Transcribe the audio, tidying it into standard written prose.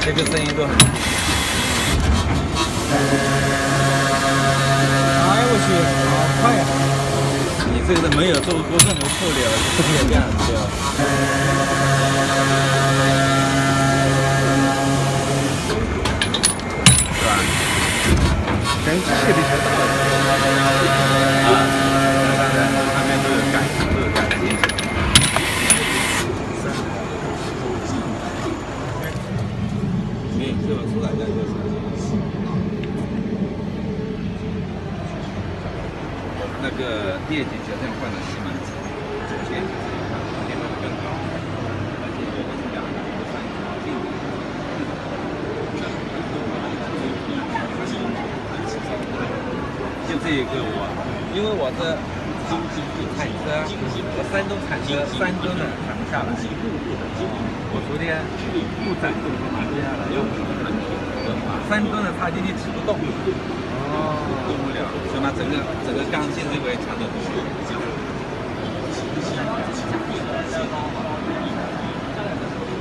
这个声音都很。哎我去，好快呀！你这个没有做过任何处理了，就是这样子的。是吧？跟气力才大了。啊，上面都有感情。这本书来讲就是那个电机绝对换了西门子，这个电机电脑更高，而且我们是两个都算定的。就这一个因为我这产车，我山东产车3吨的产不下来。我昨天不整动拿下来，又3吨的插进去起不动，动不了，所以嘛，整个刚性这个也强得多。